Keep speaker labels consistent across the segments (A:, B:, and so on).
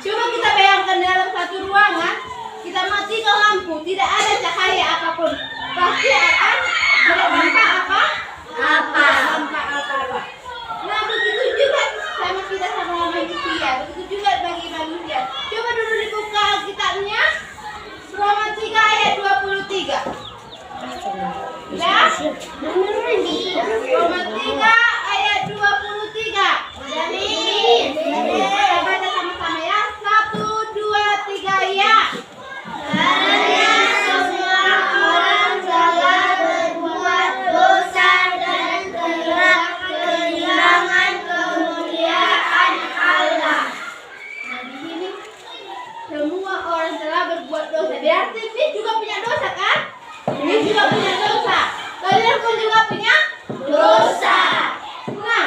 A: Coba kita bayangkan dalam satu ruangan, kita matikan lampu, tidak ada cahaya apapun, pasti akan tidak nampak apa. Nah, begitu juga sama kita sama manusia, begitu juga bagi manusia. Coba dulu dibuka Alkitabnya, Roma 3 ayat 23. Ya? Roma 3 ayat 23. Kita baca sama-sama ya. 1, 2, 3 ya.
B: Karena semua orang telah berbuat dosa dan telah kehilangan kemuliaan Allah.
A: Nah, di sini semua orang telah berbuat dosa. Berarti ini juga punya dosa kan? Ini juga punya dosa. Kalian pun juga punya dosa. Nah,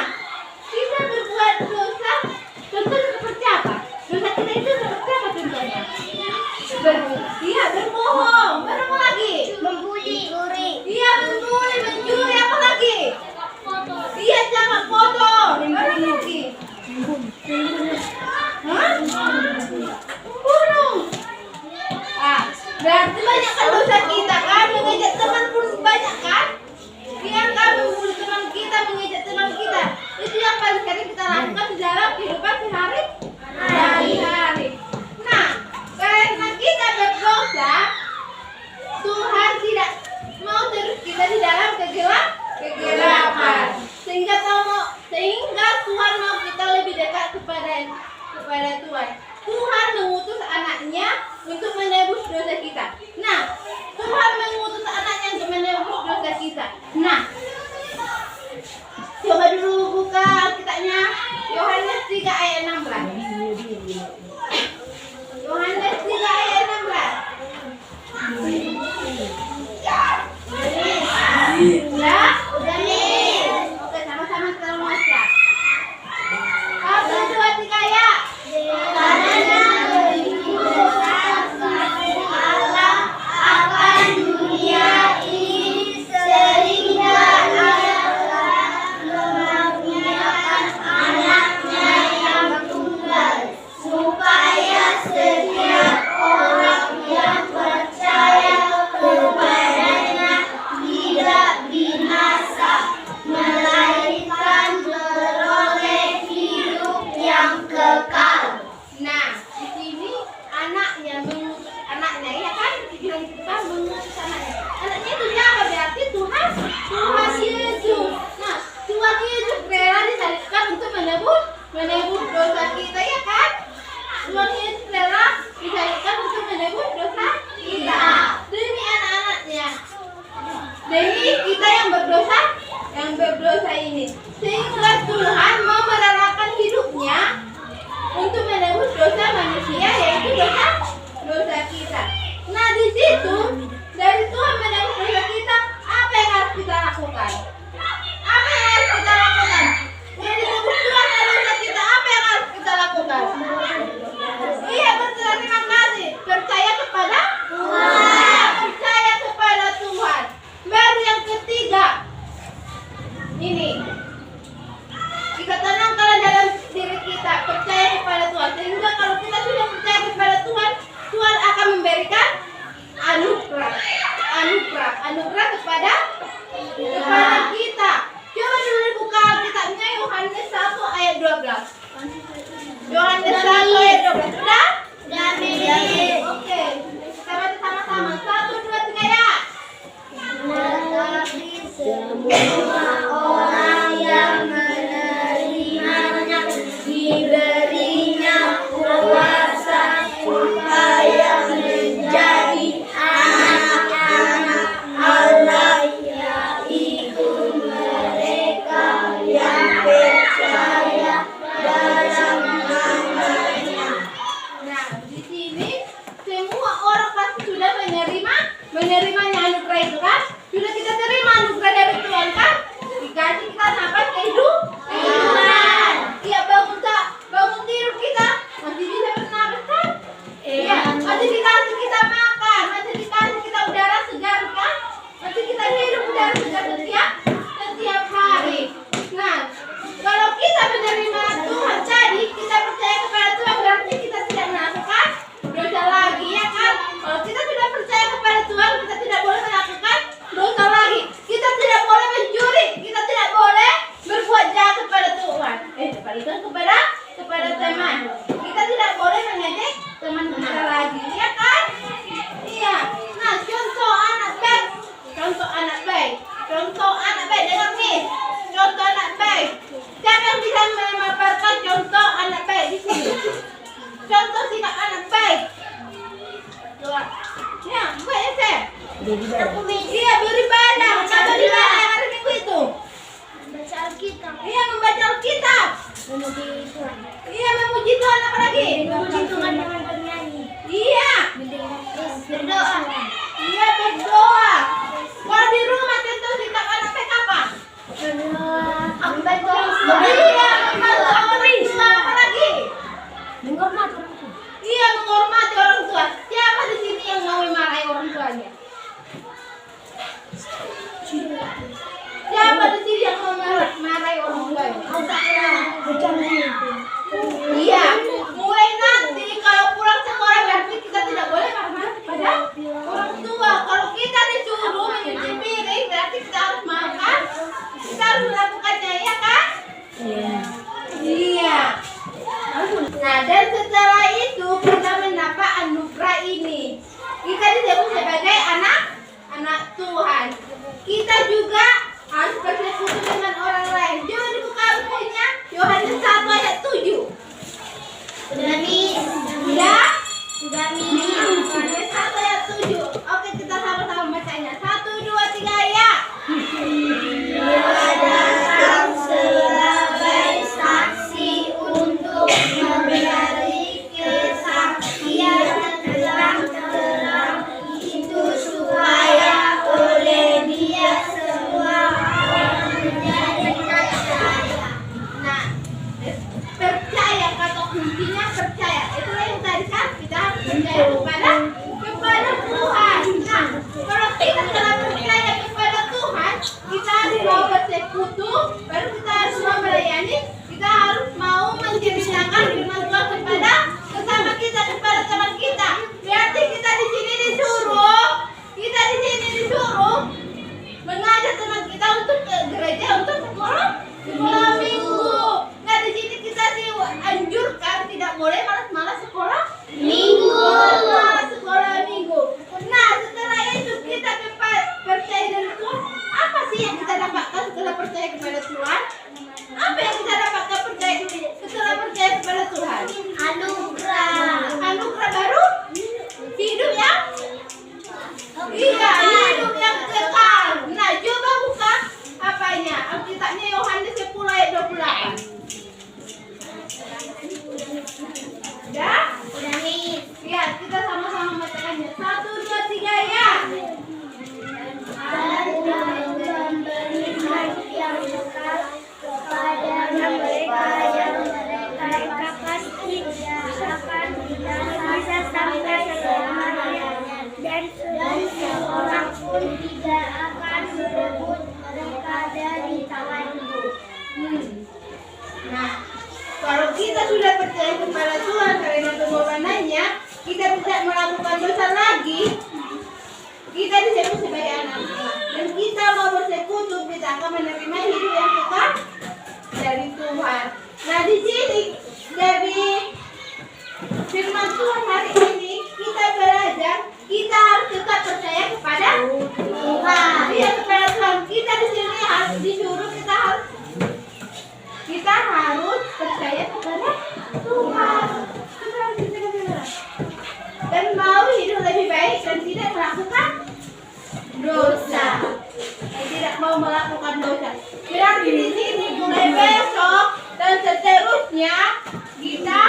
A: kita berbuat dosa contohnya seperti apa? Dosa kita itu seperti apa contohnya? Berbohong. Berapa lagi?
B: Mencuri.
A: Iya, mencuri, apa lagi? Iya, jangan foto. Apa lagi? Hah? Membunuh. Berarti banyak kan dosa kita kan? Mengejek teman pun banyak kan? Yang kami membunuh teman kita, mengejek teman kita. Itu yang paling sering kita lakukan di dalam kehidupan sehari-hari. Nah, karena kita berdosa, Tuhan tidak mau terus kita di dalam kegelapan. Sehingga Tuhan mau kita lebih dekat kepada Tuhan. Tuhan mengutus anaknya untuk menebus dosa kita. Nah, Tuhan mengutus anaknya untuk menebus dosa kita. Nah, coba dulu buka Alkitabnya Yohanes 3 ayat 16. Yohanes 3 ayat 16. Ya? Udah nih. Oke, sama-sama kita baca. 1, 2, 3 ya.
B: Karena begitu besar Allah akan dunia ini sehingga Allah mengaruniakan anaknya yang tunggal, supaya setiap orang yang percaya kepadanya tidak binasa, melainkan beroleh hidup yang kekal.
A: Nah, di sini anaknya ya kan? Dibilang gitu kan mengutus anaknya. Anaknya itu siapa? Berarti Tuhan Yesus. Nah, Tuhan Yesus rela disalibkan untuk menebus dosa kita ya kan? Tuhan Yesus rela disalibkan untuk menebus dosa kita. Demi anak-anaknya. Demi kita yang berdosa ini. Sehingga Tuhan mau merelakan hidupnya untuk menebus dosa manusia, yaitu dosa kita. Nah, di situ dari Tuhan menebus dosa kita, apa yang harus kita lakukan? Apa yang harus kita lakukan? Dari menebus Tuhan dari dosa kita, apa yang harus kita lakukan? Iya, berterima kasih. Percaya kepada Tuhan. Percaya kepada Tuhan. Baru yang ketiga, ini kita tanamkan dalam diri kita percaya kepada Tuhan, sehingga kalau kita sudah percaya kepada Tuhan, Tuhan akan memberikan anugerah kepada kita. Coba dulu buka Alkitabnya Yohanes 1 ayat 12. Yohanes 1 ayat 12. Sudah?
B: Amin.
A: Oke. anugerah itu kan? Sudah kita terima anugerah dari Tuhan kan? Dikasih kita nafas kehidupan. Iya, bangun tidur kita masih bisa bernafas kan? Iya, masih dikasih kita makan, masih dikasih kita udara segar kan? Masih kita hidup udara segar setiap hari. Nah, kalau kita menerima Tuhan tadi, kita percaya kepada Tuhan, berarti kita tidak melakukan dosa lagi, ya kan? Kalau kita sudah percaya kepada Tuhan, kita tidak boleh melakukan dosa lagi. Kita tidak boleh mencuri, kita tidak boleh berbuat jahat kepada Tuhan. Kepada teman. Kita tidak boleh mengejek teman kita lagi, ya kan? Iya. Nah, contoh anak baik. Contoh anak baik. Contoh anak baik, dengar nih. Contoh anak baik. Siapa yang bisa memaparkan contoh anak baik di sini? Contoh sikap anak baik. Coba. Ya, buat ya, Sir. Iya, beribadah. Apa beribadah yang hari Minggu itu?
B: Membaca Alkitab.
A: Iya, membaca Alkitab.
B: Memuji Tuhan.
A: Iya, memuji Tuhan, apa lagi?
B: Memuji Tuhan dengan bernyanyi.
A: Iya.
B: Berdoa.
A: Iya, berdoa. Kalau di rumah contoh sikap anak baik apa?
B: Membantu orang tua.
A: Iya, membantu orang tua, apa lagi?
B: Menghormati orang tua.
A: Iya, menghormati orang tua. Siapa di sini yang mau memarahi orang tuanya? Siapa di sini yang mau memarahi orang tuanya? Iya, mulai nanti kalau pulang sekolah berarti kita tidak boleh marah-marah kepada orang tua. Kalau kita disuruh mencuci piring berarti kita harus makan. Kita harus melakukannya, ya kan? Iya. Nah, dan setelah itu kita mendapat anugerah ini. Kita disebut sebagai anak Tuhan. Kita juga harus bersekutu dengan orang lain. Jangan dibuka bukunya Yohanes 1 ayat 7.
B: Sudah mis.
A: Ya?
B: Sudah mis.
A: Yohanes 1 ayat 7. Oke, kita sama-sama bacanya. 1, 2, 3 ya.
B: Dia datang sebagai saksi untuk memberi kesaksian tentang terang itu supaya oleh dia semua orang menjadi percaya.
A: Nah, percaya kata kuncinya percaya. Itulah yang tadi kan kita harus percaya kepada Tuhan. Nah, kalau kita telah percaya kepada Tuhan, kita harus mau bersekutu, baru kita harus mau melayani, kita harus mau menceritakan firman Tuhan kepada sesama kita, kepada teman kita. Berarti kita di sini disuruh mengajak teman kita untuk ke gereja, untuk sekolah minggu. Nah, di sini kita dianjurkan tidak boleh malas-malas sekolah
B: Minggu.
A: Malas sekolah minggu. Nah, setelah itu kita percaya dari Tuhan. Apa sih yang kita dapatkan setelah percaya kepada Tuhan? Apa yang kita dapatkan setelah percaya kepada Tuhan?
B: Anugerah.
A: Anugerah baru? Hidup yang? Iya, hidup yang kekal. Nah, coba buka apanya? Alkitabnya Yohanes 10 ayat 28. Ya?
B: Sudah mis.
A: Ya, kita sama-sama bacakannya. 1, 2, 3 ya.
B: Dan memberi hidup yang kekal kepada mereka yang mereka pasti akan bisa sampai selamanya, dan seorang pun tidak akan merebut mereka dari tanganku.
A: Nah, kalau kita sudah percaya kepada Tuhan karena pengorbanannya, kita tidak melakukan dosa lagi. Kita disebut sebagai anak Tuhan. Dan kita mau bersekutu, kita akan menerima hidup yang kekal dari Tuhan. Nah, di sini dari firman Tuhan hari ini kita belajar kita harus tetap percaya kepada Tuhan. Iya, kepada Tuhan. Kita di sini harus disuruh kita harus percaya kepada Tuhan. Dan mau hidup lebih baik dan tidak melakukan dosa. Tidak mau melakukan dosa. Berarti di sini mulai besok dan seterusnya kita